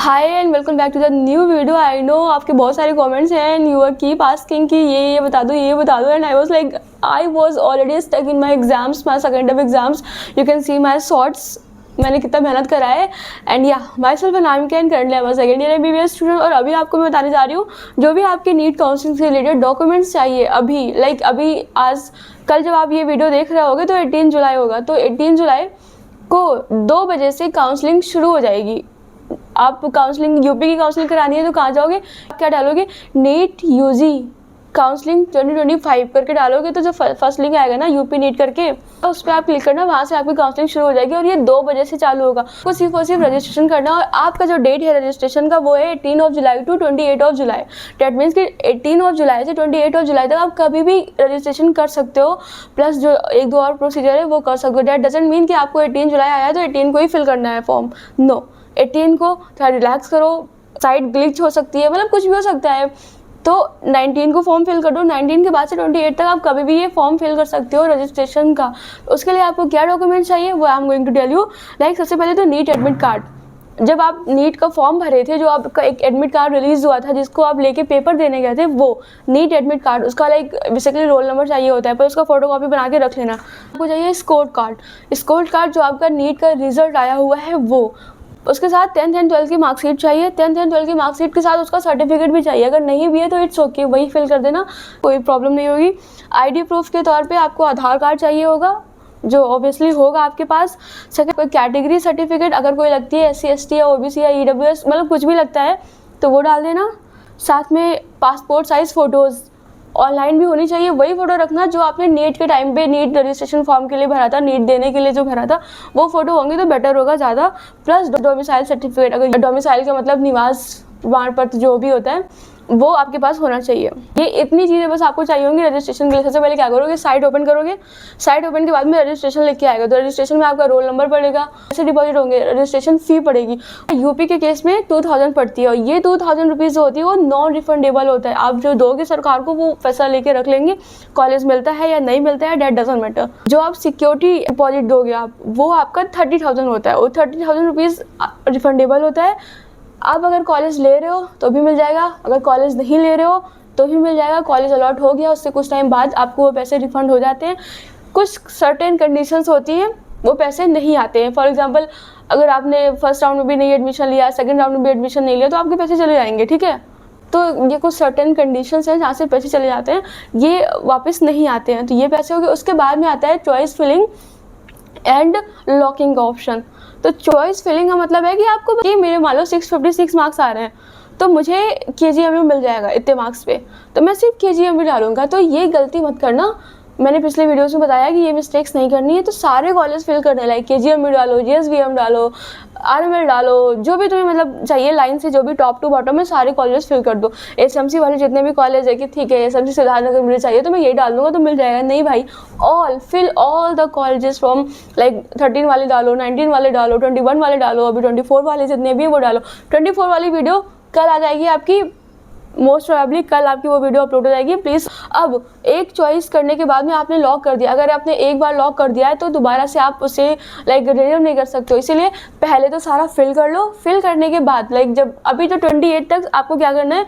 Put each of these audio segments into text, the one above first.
Hi and welcome back to the new video. I know आपके बहुत सारे comments हैं and you are keep asking कि ये बता दो and I was like I was already stuck in my exams, my second of exams. You can see my shorts, मैंने कितना मेहनत करा है। एंड या माई सेल्फ नाम can currently I was second year MBBS student. और अभी आपको मैं बताने जा रही हूँ जो भी आपके नीट काउंसलिंग से रिलेटेड डॉक्यूमेंट्स चाहिए अभी, अभी आज कल जब आप ये वीडियो देख रहे होगे तो 18 जुलाई होगा, तो 18 जुलाई को 2 बजे से काउंसलिंग शुरू हो जाएगी। आप काउंसलिंग यूपी की काउंसलिंग करानी है तो कहाँ जाओगे, क्या डालोगे, नीट यूजी काउंसलिंग 2025 करके डालोगे तो जो फर्स्ट लिंक आएगा ना यूपी नीट करके, तो उस पर आप क्लिक करना, वहाँ से आपकी काउंसलिंग शुरू हो जाएगी और ये 2 बजे से चालू होगा। आपको सिर्फ और सिर्फ रजिस्ट्रेशन करना और आपका जो डेट है रजिस्ट्रेशन का वो है 18 of July to 28 of July. Date means कि 18 ऑफ जुलाई से 28 ऑफ जुलाई तक आप कभी भी रजिस्ट्रेशन कर सकते हो, प्लस जो 1-2 और प्रोसीजर है वो कर सकते हो। डेट डजंट मीन कि आपको 18 जुलाई आया तो 18 को ही फिल करना है फॉर्म, नो। 18 को थोड़ा रिलैक्स करो, साइड ग्लिच हो सकती है, मतलब कुछ भी हो सकता है, तो 19 को फॉर्म फिल कर दो। 19 के बाद से 28 तक आप कभी भी ये फॉर्म फिल कर सकते हो रजिस्ट्रेशन का। उसके लिए आपको क्या डॉक्यूमेंट चाहिए वो I am going to tell you. Like सबसे पहले तो नीट एडमिट कार्ड। जब आप नीट का फॉर्म भरे थे, जो आपका एक एडमिट कार्ड रिलीज हुआ था जिसको आप लेके पेपर देने गए थे, वो नीट एडमिट कार्ड, उसका लाइक बेसिकली रोल नंबर चाहिए होता है, पर उसका फोटोकॉपी बना के रख लेना। आपको चाहिए स्कोर कार्ड जो आपका नीट का रिजल्ट आया हुआ है वो। उसके साथ 10th एंड 12th की मार्कशीट चाहिए। 10th एंड 12th की मार्कशीट के साथ उसका सर्टिफिकेट भी चाहिए। अगर नहीं भी है तो इट्स ओके, वही फिल कर देना, कोई प्रॉब्लम नहीं होगी। आईडी प्रूफ के तौर पे आपको आधार कार्ड चाहिए होगा, जो ऑब्वियसली होगा आपके पास। सेकंड, कोई कैटेगरी सर्टिफिकेट अगर कोई लगती है, SC ST या OBC या EWS, मतलब कुछ भी लगता है तो वो डाल देना। साथ में पासपोर्ट साइज़ फ़ोटोज़ ऑनलाइन भी होनी चाहिए, वही फ़ोटो रखना जो आपने नीट के टाइम पे नीट रजिस्ट्रेशन फॉर्म के लिए भरा था, नीट देने के लिए जो भरा था, वो फ़ोटो होंगे तो बेटर होगा ज़्यादा। प्लस डोमिसाइल सर्टिफिकेट, अगर डोमिसाइल का मतलब निवास प्रमाण पत्र जो भी होता है वो आपके पास होना चाहिए। ये इतनी चीज़ें बस आपको चाहिए होंगी रजिस्ट्रेशन के लिए। सबसे पहले क्या करोगे, साइट ओपन करोगे। साइट ओपन के बाद में रजिस्ट्रेशन लिख के आएगा, तो रजिस्ट्रेशन में आपका रोल नंबर पड़ेगा, पैसे डिपॉजिट होंगे, रजिस्ट्रेशन फ़ी पड़ेगी। यूपी के केस में 2000 पड़ती है और ये 2000 रुपीज़ जो होती है वो नॉन रिफंडेबल होता है। आप जो दोगे सरकार को वो पैसा लेके रख लेंगे, कॉलेज मिलता है या नहीं मिलता है डेट डजंट मैटर। जो आप सिक्योरिटी डिपॉजिट दोगे आप, वो आपका 30,000 होता है, वो 30,000 रुपीज़ रिफंडेबल होता है। आप अगर कॉलेज ले रहे हो तो भी मिल जाएगा, अगर कॉलेज नहीं ले रहे हो तो भी मिल जाएगा। कॉलेज अलॉट हो गया उससे कुछ टाइम बाद आपको वो पैसे रिफ़ंड हो जाते हैं। कुछ सर्टेन कंडीशंस होती हैं, वो पैसे नहीं आते हैं। फॉर एग्जांपल, अगर आपने फर्स्ट राउंड में भी नहीं एडमिशन लिया, सेकंड राउंड में भी एडमिशन नहीं लिया, तो आपके पैसे चले जाएंगे, ठीक है। तो ये कुछ सर्टेन कंडीशंस हैं जहाँ से पैसे चले जाते हैं, ये वापस नहीं आते हैं, तो ये पैसे हो गए। उसके बाद में आता है चॉइस फिलिंग एंड लॉकिंग का ऑप्शन। तो चॉइस फिलिंग का मतलब है कि आपको कि मेरे मान लो 656 मार्क्स आ रहे हैं तो मुझे KGM में मिल जाएगा इतने मार्क्स पे, तो मैं सिर्फ KGM में डालूंगा। तो ये गलती मत करना, मैंने पिछले वीडियोस में बताया कि ये मिस्टेक्स नहीं करनी है। तो सारे कॉलेज फिल करने, लाइक KGM में डालो, GSVM डालो, RML डालो, जो भी तुम्हें मतलब चाहिए लाइन से, जो भी टॉप टू बॉटम में सारे कॉलेज फिल कर दो। SMC वाले जितने भी कॉलेज है कि ठीक है SMC सिद्धार्थनगर मुझे चाहिए तो मैं यही डाल दूंगा तो मिल जाएगा, नहीं भाई, fill all the colleges from like 13 वाले डालो, 19 वाले डालो, 21 वाले डालो, अभी 24 वाले जितने भी है वो डालो। 24 वाली वीडियो कल आ जाएगी आपकी, मोस्ट प्रोबेबली कल आपकी वो वीडियो अपलोड हो जाएगी प्लीज़। अब एक चॉइस करने के बाद में आपने लॉक कर दिया, अगर आपने एक बार लॉक कर दिया है तो दोबारा से आप उसे लाइक रिन्यू नहीं कर सकते हो। इसीलिए पहले तो सारा फिल कर लो। फिल करने के बाद लाइक जब अभी तो 28 तक आपको क्या करना है,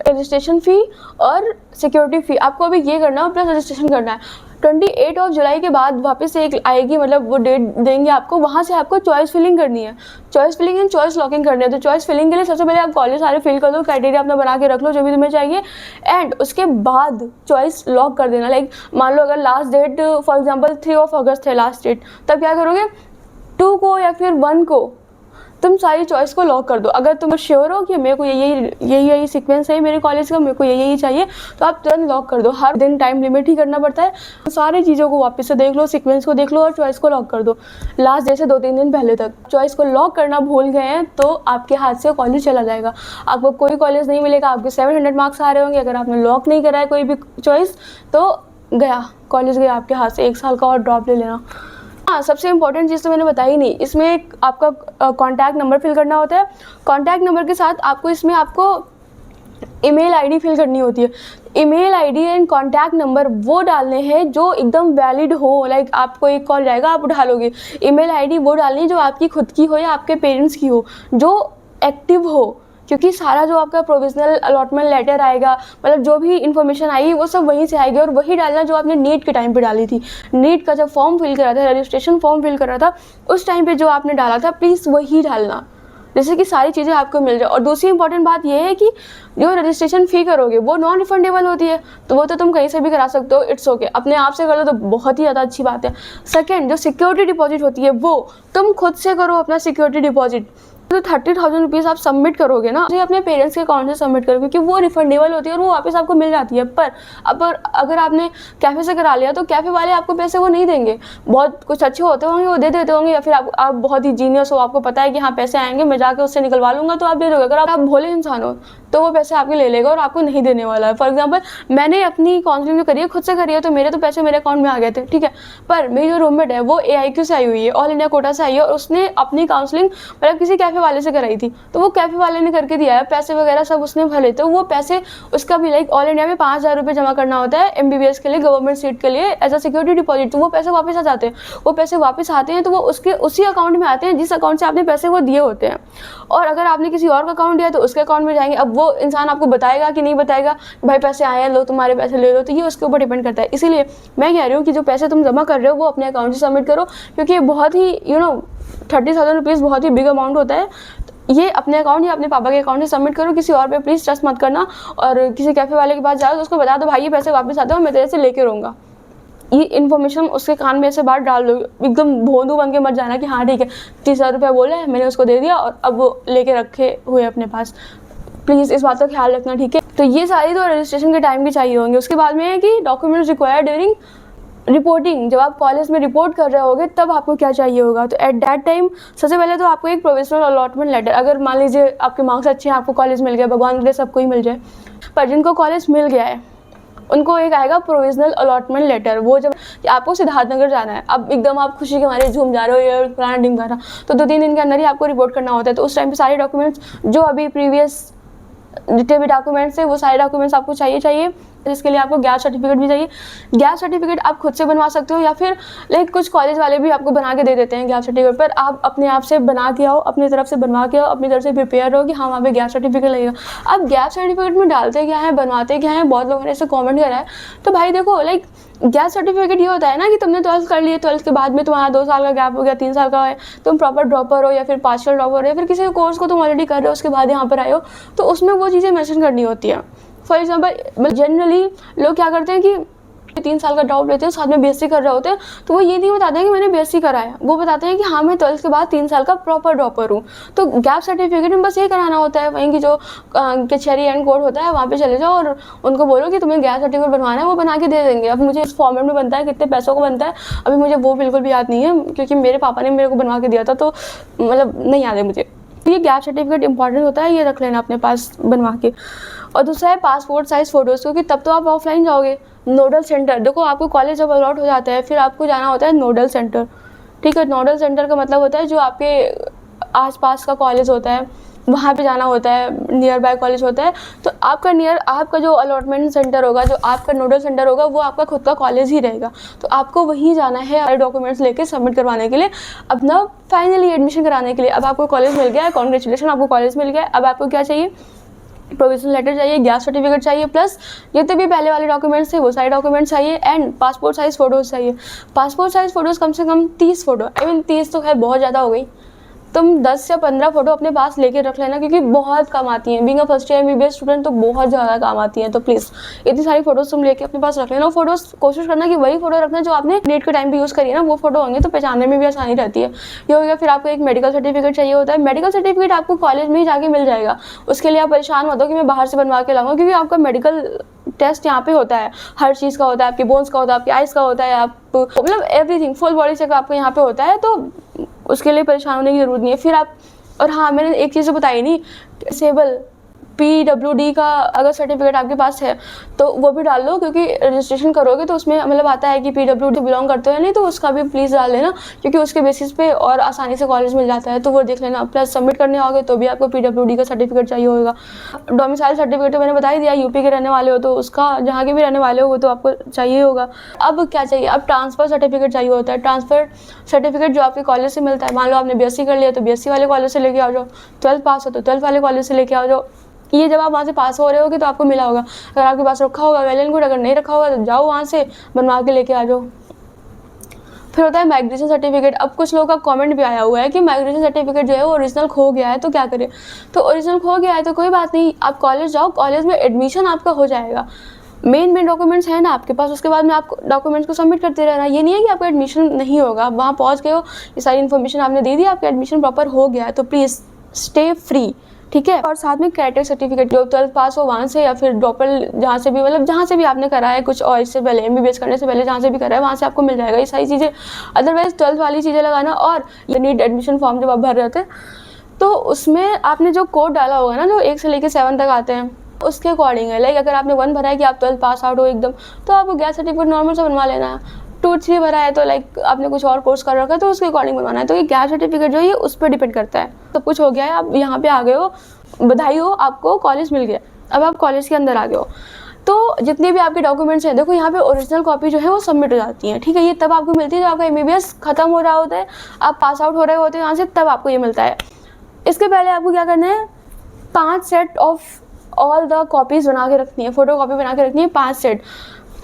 रजिस्ट्रेशन फ़ी और सिक्योरिटी फ़ी आपको अभी ये करना है, प्लस रजिस्ट्रेशन करना है। 28 ऑफ जुलाई के बाद वापस से एक आएगी, मतलब वो डेट देंगे आपको, वहाँ से आपको चॉइस फिलिंग करनी है। Choice filling and choice locking करनी है। तो चॉइस फिलिंग के लिए सबसे पहले आप कॉलेज सारे फिल कर दो, क्राइटेरिया अपना बना के रख लो जो भी तुम्हें चाहिए, एंड उसके बाद चॉइस लॉक कर देना। लाइक मान लो अगर last date for example 3 of August है लास्ट डेट, तब क्या करोगे, 2 को या फिर 1 को तुम सारी चॉइस को लॉक कर दो। अगर तुम श्योर हो कि मेरे को यही सीक्वेंस है मेरे कॉलेज का, मेरे को यही चाहिए, तो आप तुरंत लॉक कर दो। हर दिन टाइम लिमिट ही करना पड़ता है। सारी चीज़ों को वापस से देख लो, सीक्वेंस को देख लो और चॉइस को लॉक कर दो लास्ट डे से 2-3 दिन पहले तक। चॉइस को लॉक करना भूल गए हैं तो आपके हाथ से कॉलेज चला जाएगा, आपको कोई कॉलेज नहीं मिलेगा। आपके 700 मार्क्स आ रहे होंगे, अगर आपने लॉक नहीं करा है कोई भी चॉइस तो गया, कॉलेज गया आपके हाथ से। 1 साल का और ड्रॉप ले लेना। हाँ, सबसे इंपॉर्टेंट चीज़ तो मैंने बताई नहीं, इसमें आपका कॉन्टैक्ट नंबर फिल करना होता है। कॉन्टैक्ट नंबर के साथ आपको ईमेल आईडी फिल करनी होती है। Email ID and contact number वो डालने हैं जो एकदम वैलिड हो। लाइक आपको एक कॉल जाएगा, आप उठा लोगे। ईमेल आईडी वो डालनी है जो आपकी खुद की हो या आपके पेरेंट्स की हो, जो एक्टिव हो, क्योंकि सारा जो आपका प्रोविजनल अलॉटमेंट लेटर आएगा, मतलब जो भी इन्फॉर्मेशन आएगी वो सब वहीं से आएगी, और वही डालना जो आपने नीट के टाइम पे डाली थी। नीट का जब फॉर्म फिल करा था, रजिस्ट्रेशन फॉर्म फिल करा था, उस टाइम पे जो आपने डाला था प्लीज़ वही डालना, जैसे कि सारी चीज़ें आपको मिल जाए। और दूसरी इंपॉर्टेंट बात यह है कि जो रजिस्ट्रेशन फ़ी करोगे वो नॉन रिफंडेबल होती है, तो वो तो तुम कहीं से भी करा सकते हो, इट्स ओके। अपने आप से कर लो तो बहुत ही ज़्यादा अच्छी बात है। सेकंड, जो सिक्योरिटी डिपॉजिट होती है वो तुम खुद से करो, अपना सिक्योरिटी डिपॉजिट। तो 30,000 रुपीज़ आप सबमिट करोगे ना, तो अपने पेरेंट्स के अकाउंट से सबमिट करो, क्योंकि वो रिफंडेबल होती है और वो वापस आपको मिल जाती है। पर अब अगर आपने कैफ़े से करा लिया तो कैफ़े वाले आपको पैसे वो नहीं देंगे। बहुत कुछ अच्छे होते होंगे वो दे देते होंगे, या फिर आप बहुत ही जीनियस हो, आपको पता है कि हाँ पैसे आएंगे, मैं जाकर उससे निकलवा लूँगा, तो आप दे दोगे। अगर आप भोले इंसान हो तो वो पैसे आपके ले लेगा और आपको नहीं देने वाला है। फॉर एग्जाम्पल, मैंने अपनी काउंसलिंग जो करी है खुद से करी है, तो मेरे तो पैसे मेरे अकाउंट में आ गए थे, ठीक है। पर मेरी जो रूममेट है वो AIQ से आई हुई है, ऑल इंडिया कोटा से आई है, और उसने अपनी काउंसलिंग मतलब किसी कैफ़े वाले से कराई थी, तो वो कैफ़े वाले ने करके दिया है, पैसे वगैरह सब उसने भरे, तो वो पैसे उसका भी लाइक ऑल इंडिया में 5,000 रुपये जमा करना होता है MBBS के लिए, गवर्नमेंट सीट के लिए एज अ सिक्योरिटी डिपॉजिट। तो वो पैसे वापस आ जाते हैं, वो पैसे वापस आते हैं तो वो उसके उसी अकाउंट में आते हैं जिस अकाउंट से आपने पैसे वो दिए होते हैं। और अगर आपने किसी और का अकाउंट दिया तो उसके अकाउंट में जाएंगे। अब वो इंसान आपको बताएगा कि नहीं बताएगा, भाई पैसे आए हैं, लो तुम्हारे पैसे ले लो, तो ये उसके ऊपर डिपेंड करता है। इसीलिए मैं कह रही हूँ कि जो पैसे तुम जमा कर रहे हो वो अपने अकाउंट से सबमिट करो, क्योंकि ये बहुत ही 30,000 रुपीज़ बहुत ही बिग अमाउंट होता है। ये अपने अकाउंट या अपने पापा के अकाउंट से सबमिट करो, किसी और पे प्लीज़ ट्रस्ट मत करना। और किसी कैफ़े वाले के पास जाओ तो उसको बता दो भाई ये पैसे वापस आते हो, मैं तेरे से लेके रहूँगा। ये इन्फॉर्मेशन उसके कान में से बाहर डाल दो, एकदम भोंदू बन के मत जाना कि हाँ ठीक है 30,000 रुपया बोला है, मैंने उसको दे दिया और अब वो लेके रखे हुए अपने पास। प्लीज़ इस बात का ख्याल रखना, ठीक है। तो ये सारी तो रजिस्ट्रेशन के टाइम की चाहिए होंगे। उसके बाद में है कि डॉक्यूमेंट्स रिक्वायर्ड ड्यूरिंग रिपोर्टिंग, जब आप कॉलेज में रिपोर्ट कर रहे होगे तब आपको क्या चाहिए होगा। तो एट दैट टाइम सबसे पहले तो आपको एक प्रोविजनल अलॉटमेंट लेटर, अगर मान लीजिए आपके मार्क्स अच्छे हैं, आपको कॉलेज मिल गया, भगवान करे सबको ही मिल जाए, पर जिनको कॉलेज मिल गया है उनको एक आएगा प्रोविजनल अलॉटमेंट लेटर। वो जब आपको सिद्धार्थनगर जाना है, अब एकदम आप खुशी के मारे झूम जा रहे हो, ये फलाना ढिमकाना, तो 2-3 दिन के अंदर ही आपको रिपोर्ट करना होता है। तो उस टाइम पे सारे डॉक्यूमेंट्स जो अभी प्रीवियस जितने भी डॉक्यूमेंट्स है वो सारे डॉक्यूमेंट्स आपको चाहिए। इसके लिए आपको गैप सर्टिफिकेट भी चाहिए। गैप सर्टिफिकेट आप खुद से बनवा सकते हो, या फिर लाइक कुछ कॉलेज वाले भी आपको बना के दे देते हैं गैप सर्टिफिकेट, पर आप अपने आप से बना के आओ, अपनी तरफ से बनवा के आओ, अपनी तरफ से प्रिपेयर हो कि हाँ वहाँ पे गैप सर्टिफिकेट लगेगा। अब गैप सर्टिफिकेट में डालते क्या है, बनवाते क्या है, बहुत लोगों ने ऐसे कॉमेंट करा है। तो भाई देखो, लाइक गैप सर्टिफिकेट ये होता है ना कि तुमने 12th कर लिए, 12th के बाद में तुम्हारा 2 साल का गैप हो गया, 3 साल का है, तुम प्रॉपर ड्रॉपर हो या फिर पार्शियल ड्रॉपर हो, या फिर किसी कोर्स को तुम ऑलरेडी कर रहे हो उसके बाद यहाँ पर आए हो, तो उसमें वो चीज़ें मेंशन करनी होती है। फॉर एग्जाम्पल, जनरली लोग क्या करते हैं कि 3 साल का ड्रॉप लेते हैं, साथ में BSc कर रहे होते हैं, तो वो ये नहीं बताते हैं कि मैंने BSc करा है, वो बताते हैं कि हाँ मैं 12th के बाद 3 साल का प्रॉपर ड्रॉपर हूँ। तो गैप सर्टिफिकेट में बस ये कराना होता है, वहीं की जो कचहरी एंड कोर्ट होता है वहाँ पे चले जाओ और उनको बोलो कि तुम्हें गैप सर्टिफिकेट बनवाना है, वो बना के दे देंगे। अब मुझे इस फॉर्मेट में बनता है, कितने पैसों का बनता है अभी मुझे वो बिल्कुल भी याद नहीं है, क्योंकि मेरे पापा ने मेरे को बनवा के दिया था, तो मतलब नहीं याद है मुझे। ये गैप सर्टिफिकेट इंपॉर्टेंट होता है, ये रख लेना अपने पास बनवा के। और दूसरा है पासपोर्ट साइज़ फ़ोटोज़, क्योंकि तब तो आप ऑफलाइन जाओगे। नोडल सेंटर, देखो आपको कॉलेज जब अलॉट हो जाता है फिर आपको जाना होता है नोडल सेंटर, ठीक है। नोडल सेंटर का मतलब होता है जो आपके आसपास का कॉलेज होता है वहाँ पे जाना होता है, नियर बाय कॉलेज होता है। तो आपका जो अलॉटमेंट सेंटर होगा, जो आपका नोडल सेंटर होगा, वो आपका खुद का कॉलेज ही रहेगा, तो आपको वहीं जाना है सारे डॉक्यूमेंट्स लेके सबमिट करवाने के लिए, अपना फाइनली एडमिशन कराने के लिए। अब आपको कॉलेज मिल गया है, कॉन्ग्रेचुलेशन, आपको कॉलेज मिल गया है। अब आपको क्या चाहिए, प्रोविजनल लेटर चाहिए, गैप सर्टिफिकेट चाहिए, प्लस जितने भी पहले वाले डॉक्यूमेंट्स थे वो सारे डॉक्यूमेंट्स चाहिए, एंड पासपोर्ट साइज़ फ़ोटोज़ चाहिए। पासपोर्ट साइज़ फ़ोटोज़ कम से कम 30 फ़ोटो, 30 तो खैर बहुत ज़्यादा हो गई, तुम 10 या 15 फ़ोटो अपने पास लेके रख लेना, क्योंकि बहुत काम आती हैं। Being a first year MBBS student तो बहुत ज़्यादा काम आती हैं, तो प्लीज़ इतनी सारी फ़ोटोज़ तुम लेके अपने पास रख लेना। फ़ोटोज़ कोशिश करना कि वही फ़ोटो रखना जो आपने नीट के टाइम पे यूज़ करी है ना, वो फ़ोटो होंगे तो पहचानने में भी आसानी रहती है। ये हो गया। फिर आपको एक मेडिकल सर्टिफिकेट चाहिए होता है। मेडिकल सर्टिफिकेट आपको कॉलेज में ही जाके मिल जाएगा, उसके लिए आप परेशान मत हो कि मैं बाहर से बनवा के लाऊंगा, क्योंकि आपका मेडिकल टेस्ट यहाँ पे होता है, हर चीज़ का होता है, आपके बोन्स का होता है, आपकी आइज़ का होता है, आप मतलब एवरीथिंग फुल बॉडी चेक आपको यहाँ पे होता है, तो उसके लिए परेशान होने की ज़रूरत नहीं है। फिर आप, और हाँ मैंने एक चीज़ बताई नहीं, डिसेबल PWD का अगर सर्टिफिकेट आपके पास है तो वो भी डाल लो, क्योंकि रजिस्ट्रेशन करोगे तो उसमें मतलब आता है कि PWD बिलोंग करते हो या नहीं, तो उसका भी प्लीज़ डाल लेना, क्योंकि उसके बेसिस पे और आसानी से कॉलेज मिल जाता है, तो वो देख लेना। प्लस सबमिट करने आओगे तो भी आपको PWD का सर्टिफिकेट चाहिए होगा। डोमिसाइल सर्टिफिकेट तो मैंने बता ही दिया, यूपी के रहने वाले हो तो उसका, जहाँ के भी रहने वाले हो वो तो आपको चाहिए होगा। अब क्या चाहिए, अब ट्रांसफ़र सर्टिफिकेट चाहिए होता है। ट्रांसफ़र सर्टिफिकेट जो आपके कॉलेज से मिलता है, मान लो आपने BSc कर लिया तो BSc वाले कॉलेज से लेके आ जाओ, 12th पास हो तो 12th वाले कॉलेज से लेके आ जाओ। ये जब आप वहाँ से पास हो रहे होगे तो आपको मिला होगा, अगर आपके पास रखा होगा वेल एंड गुड, अगर नहीं रखा होगा तो जाओ वहाँ से बनवा के लेके आ जाओ। फिर होता है माइग्रेशन सर्टिफिकेट। अब कुछ लोगों का कमेंट भी आया हुआ है कि माइग्रेशन सर्टिफिकेट जो है वो ओरिजिनल खो गया है तो क्या करें। तो ओरिजिनल खो गया है तो कोई बात नहीं, आप कॉलेज जाओ, कॉलेज में एडमिशन आपका हो जाएगा। मेन डॉक्यूमेंट्स हैं ना आपके पास, उसके बाद में आप डॉक्यूमेंट्स को सबमिट करते रहना। ये नहीं है कि आपका एडमिशन नहीं होगा, आप वहाँ पहुँच गए हो, ये सारी इन्फॉर्मेशन आपने दे दी, आपका एडमिशन प्रॉपर हो गया है, तो प्लीज़ स्टे फ्री, ठीक है। और साथ में कैटेगरी सर्टिफिकेट, जो 12th पास हो वहाँ से, या फिर ड्रॉपल जहाँ से भी, मतलब जहाँ से भी आपने करा है कुछ, और इससे पहले MBBS करने से पहले जहाँ से भी करा है वहाँ से आपको मिल जाएगा ये सारी चीज़ें। अदरवाइज़ 12th वाली चीज़ें लगाना। और नीट एडमिशन फॉर्म जब आप भर रहे थे तो उसमें आपने जो कोड डाला होगा ना, जो 1 से लेकर 7 तक आते हैं, उसके अकॉर्डिंग है। लाइक अगर आपने 1 भरा है कि आप 12th पास आउट हो एकदम, तो आपको गैप सर्टिफिकेट नॉर्मल से बनवा लेना है। 2, 3 भरा है तो लाइक आपने कुछ और कोर्स कर रखा है तो उसके अकॉर्डिंग बनवाना है। तो ये गैप सर्टिफिकेट जो है उस पर डिपेंड करता है। सब कुछ हो गया है, आप यहाँ पे आ गए हो, बधाई हो, आपको कॉलेज मिल गया। अब आप कॉलेज के अंदर आ गए हो तो जितने भी आपके डॉक्यूमेंट्स हैं, देखो यहाँ पे ओरिजिनल कॉपी जो है वो सबमिट हो जाती है, ठीक है। ये तब आपको मिलती है जब आपका MBBS खत्म हो रहा होता है, आप पास आउट हो रहे होते हैं यहाँ से, तब आपको ये मिलता है। इसके पहले आपको क्या करना है, 5 set of all the copies बना के रखनी है, फोटो कॉपी बना के रखनी है 5 सेट।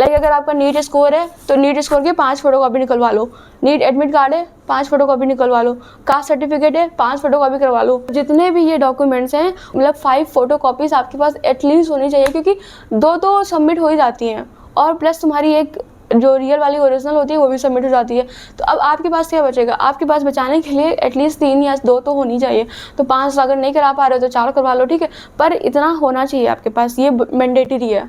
लाइक अगर आपका नीट स्कोर है तो नीट स्कोर के 5 फोटो कॉपी निकलवा लो, नीट एडमिट कार्ड है 5 फोटो कॉपी निकलवा लो, कास्ट सर्टिफिकेट है 5 फोटो कॉपी करवा लो। जितने भी ये डॉक्यूमेंट्स हैं मतलब 5 फोटो कॉपीज़ आपके पास एटलीस्ट होनी चाहिए, क्योंकि 2 तो सबमिट हो ही जाती हैं, और प्लस तुम्हारी एक जो रियल वाली ओरिजिनल होती है वो भी सबमिट हो जाती है। तो अब आपके पास क्या बचेगा, आपके पास बचाने के लिए एटलीस्ट 3 या 2 तो होनी चाहिए। तो 5 अगर नहीं करा पा रहे हो तो 4 करवा लो, ठीक है, पर इतना होना चाहिए आपके पास, ये मैंडेटरी है।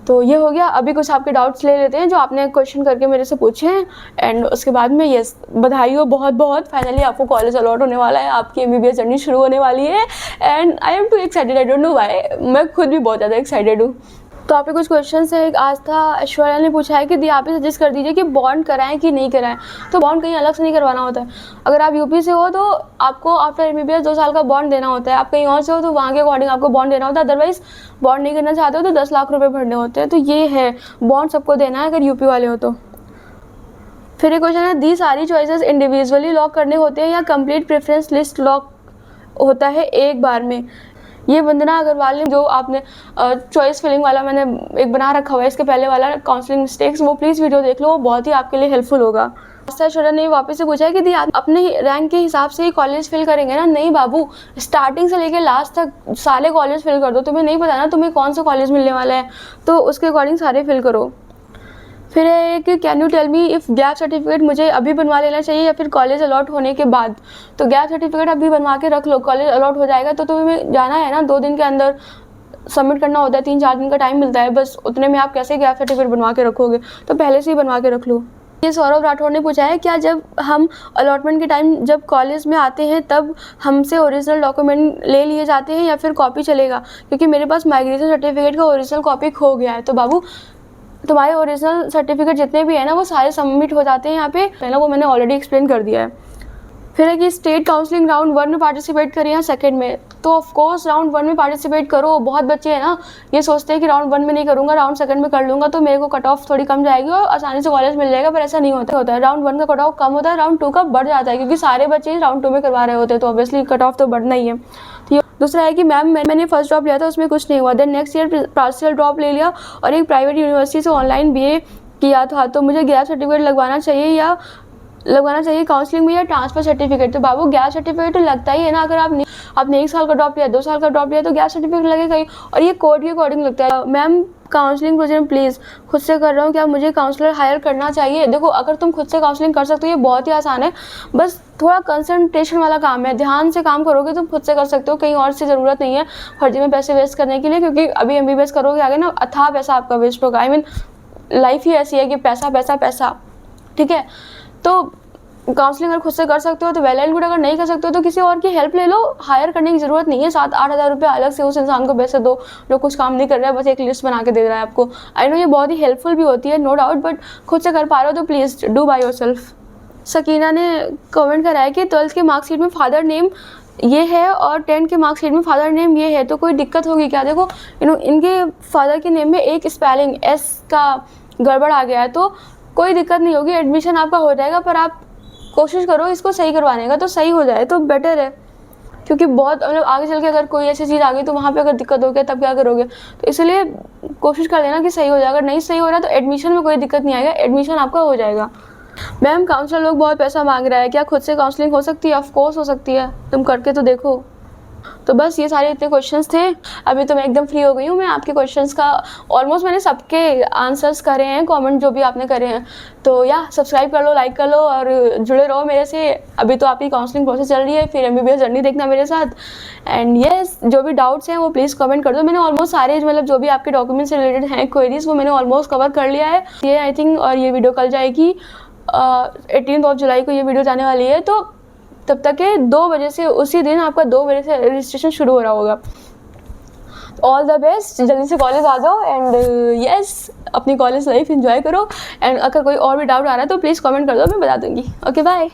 तो ये हो गया। अभी कुछ आपके डाउट्स ले लेते हैं जो आपने क्वेश्चन करके मेरे से पूछे हैं, एंड उसके बाद में यस, बधाई हो बहुत बहुत, फाइनली आपको कॉलेज अलॉट होने वाला है, आपकी MBBS जर्नी शुरू होने वाली है, and I am to excited, I don't know why, मैं खुद भी बहुत ज़्यादा एक्साइटेड हूँ। तो आप पे कुछ क्वेश्चन है। एक आस्था ऐश्वर्या ने पूछा है कि दी आप ही सजेस्ट कर दीजिए कि बॉन्ड कराएं कि नहीं कराएं। तो बॉन्ड कहीं अलग से नहीं करवाना होता है। अगर आप यूपी से हो तो आपको आफ्टर MBBS 2 साल का बॉन्ड देना होता है। आप कहीं और से हो तो वहाँ के अकॉर्डिंग आपको बॉन्ड देना होता है। अदरवाइज बॉन्ड नहीं करना चाहते हो तो 10 लाख रुपये भरने होते हैं। तो ये है, बॉन्ड सबको देना है अगर यूपी वाले हो तो। फिर एक क्वेश्चन है, दी सारी चॉइसेस इंडिविजुअली लॉक करने होते हैं या कंप्लीट प्रेफरेंस लिस्ट लॉक होता है एक बार में। ये वंदना अग्रवाल ने जो आपने चॉइस फिलिंग वाला मैंने एक बना रखा हुआ है, इसके पहले वाला काउंसलिंग मिस्टेक्स, वो प्लीज़ वीडियो देख लो, वो बहुत ही आपके लिए हेल्पफुल होगा। आस्था ऐश्वर्या ने वापस से पूछा है कि दी आप अपने रैंक के हिसाब से ही कॉलेज फिल करेंगे ना। नहीं बाबू, स्टार्टिंग से लेके लास्ट तक सारे कॉलेज फिल कर दो। तुम्हें नहीं पता ना तुम्हें कौन सा कॉलेज मिलने वाला है, तो उसके अकॉर्डिंग सारे फिल करो। फिर है कि can you tell me if gap certificate मुझे अभी बनवा लेना चाहिए या फिर कॉलेज अलॉट होने के बाद। तो गैप सर्टिफिकेट अभी बनवा के रख लो, कॉलेज अलॉट हो जाएगा तो तुम्हें जाना है ना, 2 दिन के अंदर सबमिट करना होता है, 3-4 दिन का टाइम मिलता है, बस उतने में आप कैसे गैप सर्टिफिकेट बनवा के रखोगे, तो पहले से ही बनवा के रख लो। ये सौरभ राठौड़ ने पूछा है, क्या जब हम अलॉटमेंट के टाइम जब कॉलेज में आते हैं तब हमसे ओरिजिनल डॉक्यूमेंट ले लिए जाते हैं या फिर कॉपी चलेगा, क्योंकि मेरे पास माइग्रेशन सर्टिफिकेट का ओरिजिनल कॉपी खो गया है। तो बाबू, तुम्हारे ओरिजिनल सर्टिफिकेट जितने भी है ना वो सारे सबमिट हो जाते हैं यहाँ पे, पहले वो मैंने ऑलरेडी एक्सप्लेन कर दिया है। फिर है कि स्टेट काउंसलिंग राउंड 1 में पार्टिसिपेट करिए या सेकंड में। तो ऑफ कोर्स राउंड 1 में पार्टिसिपेट करो। बहुत बच्चे हैं ना ये सोचते हैं कि राउंड 1 में नहीं करूँगा, राउंड 2 में कर लूँगा तो मेरे को कट ऑफ थोड़ी कम जाएगी और आसानी से कॉलेज मिल जाएगा, पर ऐसा नहीं होता है। राउंड 1 का कट ऑफ कम होता है, राउंड 2 का बढ़ जाता है, क्योंकि सारे बच्चे राउंड 2 में करवा रहे होते हैं, तो ऑब्वियसली कट ऑफ तो बढ़ना ही है। तो दूसरा है कि मैम मैंने फर्स्ट ड्रॉप लिया था उसमें कुछ नहीं हुआ, then next year partial drop ले लिया और एक प्राइवेट यूनिवर्सिटी से ऑनलाइन BA किया था, तो मुझे गैप सर्टिफिकेट लगवाना चाहिए काउंसलिंग में या ट्रांसफर सर्टिफिकेट। तो बाबू गैप सर्टिफिकेट तो लगता ही है ना, अगर आपने 1 साल का ड्रॉप लिया, 2 साल का ड्रॉप लिया तो गैप सर्टिफिकेट लगेगा ही, और ये कोड के अकॉर्डिंग लगता है। मैम काउंसलिंग प्रोजेक्ट प्लीज़ खुद से कर रहा हूँ, क्या मुझे काउंसलर हायर करना चाहिए। देखो, अगर तुम खुद से काउंसलिंग कर सकते हो ये बहुत ही आसान है, बस थोड़ा कंसंट्रेशन वाला काम है, ध्यान से काम करोगे तो खुद से कर सकते हो, कहीं और से ज़रूरत नहीं है फर्जी में पैसे वेस्ट करने के लिए, क्योंकि अभी MBBS करोगे आगे ना अथाह पैसा आपका वेस्ट होगा। लाइफ ही ऐसी है कि पैसा पैसा पैसा, ठीक है। तो काउंसलिंग अगर खुद से कर सकते हो तो वेल एंड गुड, अगर नहीं कर सकते हो तो किसी और की हेल्प ले लो। हायर करने की ज़रूरत नहीं है, 7-8 हज़ार रुपये अलग से उस इंसान को पैसे दो जो कुछ काम नहीं कर रहा है, बस एक लिस्ट बना के दे रहा है आपको। आई नो ये बहुत ही हेल्पफुल भी होती है, नो डाउट, बट खुद से कर पा रहे हो तो please do by yourself. Sakina ने कमेंट करा है कि 12th के मार्कशीट में फादर नेम ये है और 10th के मार्कशीट में फादर नेम ये है, तो कोई दिक्कत होगी क्या? देखो इनके फादर के नेम में एक स्पेलिंग एस का गड़बड़ आ गया है, तो कोई दिक्कत नहीं होगी, एडमिशन आपका हो जाएगा। पर आप कोशिश करो इसको सही करवाने का, तो सही हो जाए तो बेटर है, क्योंकि बहुत आगे चल के अगर कोई ऐसी चीज़ आ गई तो वहाँ पे अगर दिक्कत हो गया तब क्या करोगे? तो इसलिए कोशिश कर लेना कि सही हो जाए। अगर नहीं सही हो रहा तो एडमिशन में कोई दिक्कत नहीं आएगा, एडमिशन आपका हो जाएगा। मैम काउंसलर लोग बहुत पैसा मांग रहा है, क्या खुद से काउंसलिंग हो सकती है? ऑफ कोर्स हो सकती है, तुम करके तो देखो। तो बस ये सारे इतने क्वेश्चंस थे। अभी तो मैं एकदम फ्री हो गई हूँ। मैं आपके क्वेश्चंस का ऑलमोस्ट मैंने सबके आंसर्स करे हैं, कमेंट जो भी आपने करे हैं। तो या सब्सक्राइब कर लो, लाइक कर लो और जुड़े रहो मेरे से। अभी तो आपकी काउंसलिंग प्रोसेस चल रही है, फिर MBBS जर्नी देखना मेरे साथ। एंड येस, जो भी डाउट्स हैं वो प्लीज़ कमेंट कर दो। मैंने ऑलमोस्ट सारे मतलब जो भी आपके डॉक्यूमेंट से रिलेटेड हैं क्वेरीज, वो मैंने ऑलमोस्ट कवर कर लिया है ये आई थिंक। और ये वीडियो कल जाएगी, 18 जुलाई को ये वीडियो जाने वाली है। तो तब तक के 2 बजे से, उसी दिन आपका 2 बजे से रजिस्ट्रेशन शुरू हो रहा होगा। ऑल द बेस्ट, जल्दी से कॉलेज आ जाओ एंड येस अपनी कॉलेज लाइफ एंजॉय करो। एंड अगर कोई और भी डाउट आ रहा है तो प्लीज़ कमेंट कर दो, मैं बता दूंगी। Okay bye.